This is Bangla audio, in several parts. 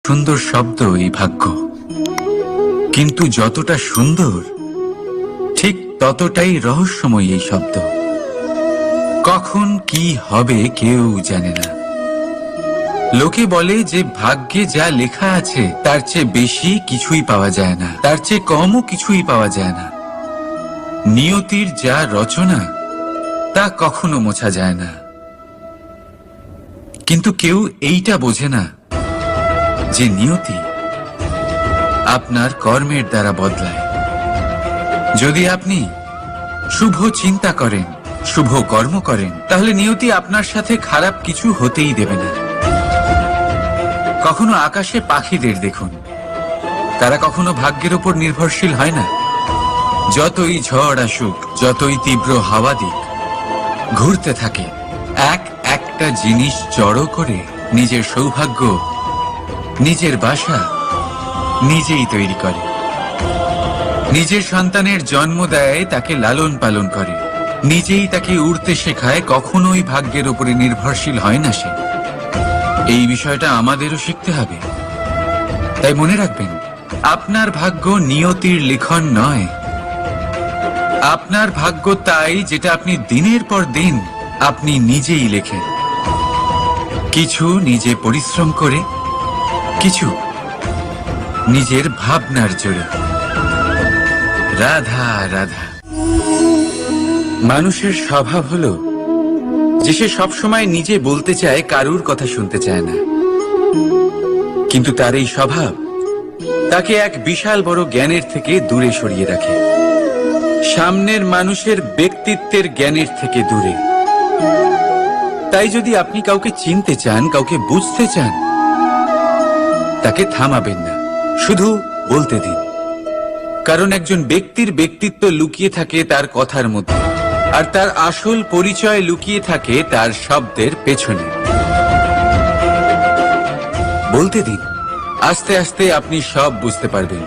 সুন্দর শব্দ এই ভাগ্য, কিন্তু যতটা সুন্দর ঠিক ততটাই রহস্যময় এই শব্দ। কখন কি হবে কেউ জানে না। লোকে বলে যে ভাগ্যে যা লেখা আছে তার চেয়ে বেশি কিছুই পাওয়া যায় না, তার চেয়ে কমও কিছুই পাওয়া যায় না। নিয়তির যা রচনা তা কখনো মোছা যায় না। কিন্তু কেউ এইটা বোঝে না যে নিয়তি আপনার কর্মের দ্বারা বদলায়। যদি আপনি শুভ চিন্তা করেন, শুভ কর্ম করেন, তাহলে নিয়তি আপনার সাথে খারাপ কিছু হতেই দেবে না। কখনো আকাশে পাখিদের দেখুন, তারা কখনো ভাগ্যের উপর নির্ভরশীল হয় না। যতই ঝড় আসুক, যতই তীব্র হাওয়া দিক, ঘুরতে থাকে, একটা জিনিস জড়ো করে নিজের সৌভাগ্য, নিজের বাসা নিজেই তৈরি করে। নিজের সন্তানের জন্ম দেয়, তাকে লালন পালন করে, নিজেই তাকে উড়তে শেখায়, কখনোই ভাগ্যের উপরে নির্ভরশীল হয় না সে। এই বিষয়টা আমাদেরও শিখতে হবে। তাই মনে রাখবেন, আপনার ভাগ্য নিয়তির লিখন নয়। আপনার ভাগ্য তাই যেটা আপনি দিনের পর দিন আপনি নিজেই লেখেন। কিছু নিজে পরিশ্রম করে, কিছু নিজের ভাবনার জোরে। রাধা রাধা। মানুষের স্বভাব হলো যে সে সবসময় নিজে বলতে চায়, কারুর কথা শুনতে চায় না। কিন্তু তার এই স্বভাব তাকে এক বিশাল বড় জ্ঞানের থেকে দূরে সরিয়ে রাখে, সামনের মানুষের ব্যক্তিত্বের জ্ঞানের থেকে দূরে। তাই যদি আপনি কাউকে চিনতে চান, কাউকে বুঝতে চান, তাকে থামাবেন না, শুধু বলতে দিন। কারণ একজন ব্যক্তির ব্যক্তিত্ব লুকিয়ে থাকে তার কথার মধ্যে, আর তার আসল পরিচয় লুকিয়ে থাকে তার শব্দের পেছনে। বলতে দিন, আস্তে আস্তে আপনি সব বুঝতে পারবেন।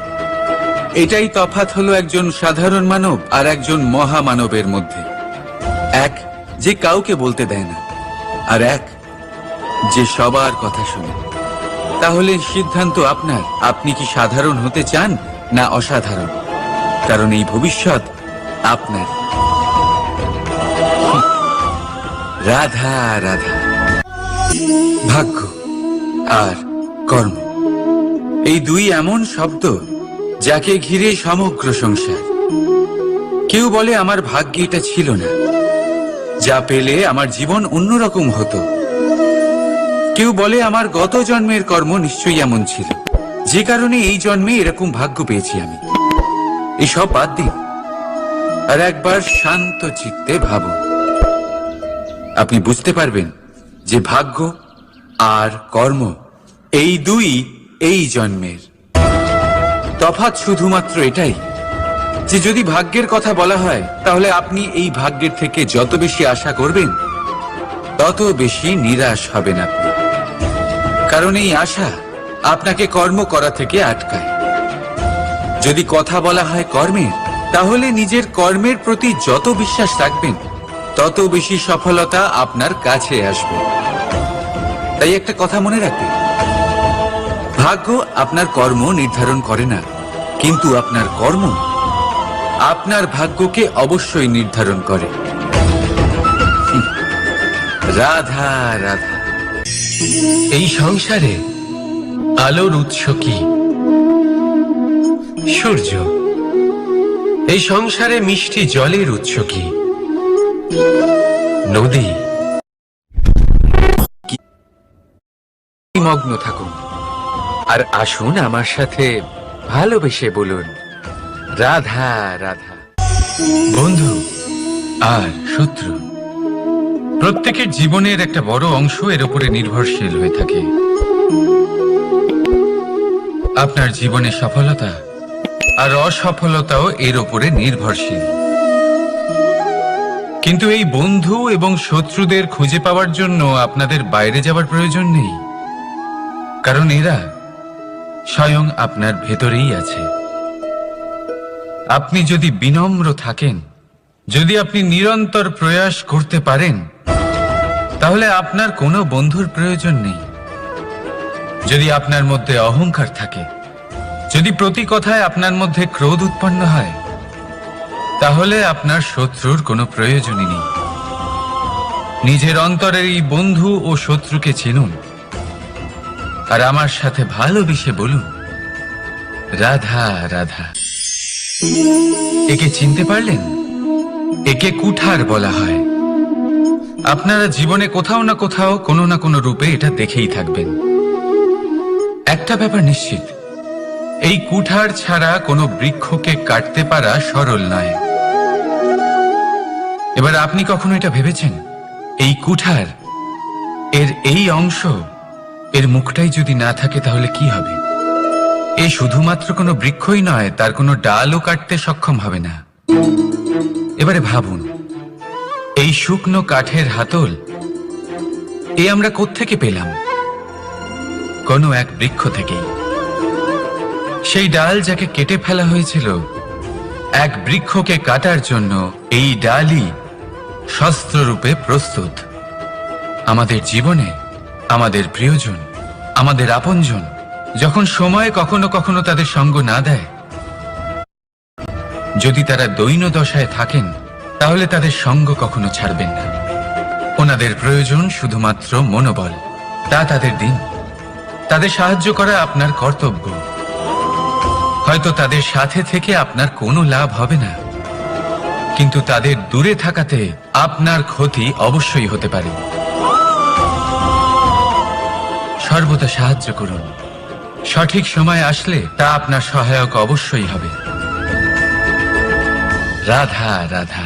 এটাই তফাৎ হলো একজন সাধারণ মানব আর একজন মহামানবের মধ্যে। এক যে কাউকে বলতে দেয় না, আর এক যে সবার কথা শুনে। তাহলে সিদ্ধান্ত আপনার, আপনি কি সাধারণ হতে চান না অসাধারণ? কারণ এই ভবিষ্যৎ আপনার। রাধা রাধা। ভাগ্য আর কর্ম, এই দুই এমন শব্দ যাকে ঘিরে সমগ্র সংসার। কেউ বলে আমার ভাগ্যে এটা ছিল না, যা পেলে আমার জীবন অন্যরকম হতো। কেউ বলে আমার গত জন্মের কর্ম নিশ্চয়ই এমন ছিল, যে কারণে এই জন্মে এরকম ভাগ্য পেয়েছি আমি। এসব বাদ দিন আর একবার শান্ত চিত্তে ভাবুন। আপনি বুঝতে পারবেন যে ভাগ্য আর কর্ম এই দুই এই জন্মের। তফাৎ শুধুমাত্র এটাই যে যদি ভাগ্যের কথা বলা হয়, তাহলে আপনি এই ভাগ্যের থেকে যত বেশি আশা করবেন তত বেশি নিরাশ হবেন আপনি। কারণ এই আশা আপনাকে কর্ম করা থেকে আটকায়। যদি কথা বলা হয় কর্মের, তাহলে নিজের কর্মের প্রতি যত বিশ্বাস রাখবেন তত বেশি সফলতা আপনার কাছে আসবে। তাই একটা কথা মনে রাখবেন, ভাগ্য আপনার কর্ম নির্ধারণ করে না, কিন্তু আপনার কর্ম আপনার ভাগ্যকে অবশ্যই নির্ধারণ করে। রাধা রাধা। এই সংসারে আলোর উৎস কি? সূর্য। এই সংসারে মিষ্টি জলের উৎস কি? নদী। মগ্ন থাকুন আর আসুন আমার সাথে ভালোবেসে বলুন রাধা রাধা। বন্ধু আর শত্রু, প্রত্যেকের জীবনের একটা বড় অংশ এর উপরে নির্ভরশীল হয়ে থাকে। আপনার জীবনে সফলতা আর অসফলতাও এর উপরে নির্ভরশীল। কিন্তু এই বন্ধু এবং শত্রুদের খুঁজে পাওয়ার জন্য আপনাদের বাইরে যাওয়ার প্রয়োজন নেই, কারণ এরা স্বয়ং আপনার ভেতরেই আছে। আপনি যদি বিনম্র থাকেন, যদি আপনি নিরন্তর প্রয়াস করতে পারেন, তাহলে আপনার কোনো বন্ধুর প্রয়োজন নেই। যদি আপনার মধ্যে অহংকার থাকে, যদি প্রতি কথায় আপনার মধ্যে ক্রোধ উৎপন্ন হয়, তাহলে আপনার শত্রুর কোনো প্রয়োজনই নেই। নিজের অন্তরের এই বন্ধু ও শত্রুকে চিনুন, আর আমার সাথে ভালোবেসে বলুন, রাধা রাধা। একে চিনতে পারলেন? একে কুঠার বলা হয়। আপনারা জীবনে কোথাও না কোথাও কোনো না কোনো রূপে এটা দেখেই থাকবেন। একটা ব্যাপার নিশ্চিত, এই কুঠার ছাড়া কোনো বৃক্ষকে কাটতে পারা সরল নয়। এবার আপনি কখনো এটা ভেবেছেন, এই কুঠার, এর এই অংশ, এর মুখটাই যদি না থাকে তাহলে কি হবে? এ শুধুমাত্র কোনো বৃক্ষই নয়, তার কোনো ডালও কাটতে সক্ষম হবে না। এবারে ভাবুন, এই শুকনো কাঠের হাতল এ আমরা কোত্থেকে পেলাম? কোনো এক বৃক্ষ থেকেই। সেই ডাল যাকে কেটে ফেলা হয়েছিল এক বৃক্ষকে কাটার জন্য, এই ডালই শস্ত্ররূপে প্রস্তুত। আমাদের জীবনে আমাদের প্রিয়জন, আমাদের আপনজন যখন সময় কখনো কখনো তাদের সঙ্গ না দেয়, যদি তারা দৈন্য দশায় থাকেন, তাহলে তাদের সঙ্গ কখনো ছাড়বেন না। ওনাদের প্রয়োজন শুধুমাত্র মনোবল। তা তাদের দিন। তাদের সাহায্য করা আপনার কর্তব্য। হয়তো তাদের সাথে থেকে আপনার কোনো লাভ হবে না, কিন্তু তাদের দূরে থাকাতে আপনার ক্ষতি অবশ্যই হতে পারে। সর্বদা সাহায্য করুন। সঠিক সময় আসলে তা আপনার সহায়ক অবশ্যই হবে। রাধা রাধা।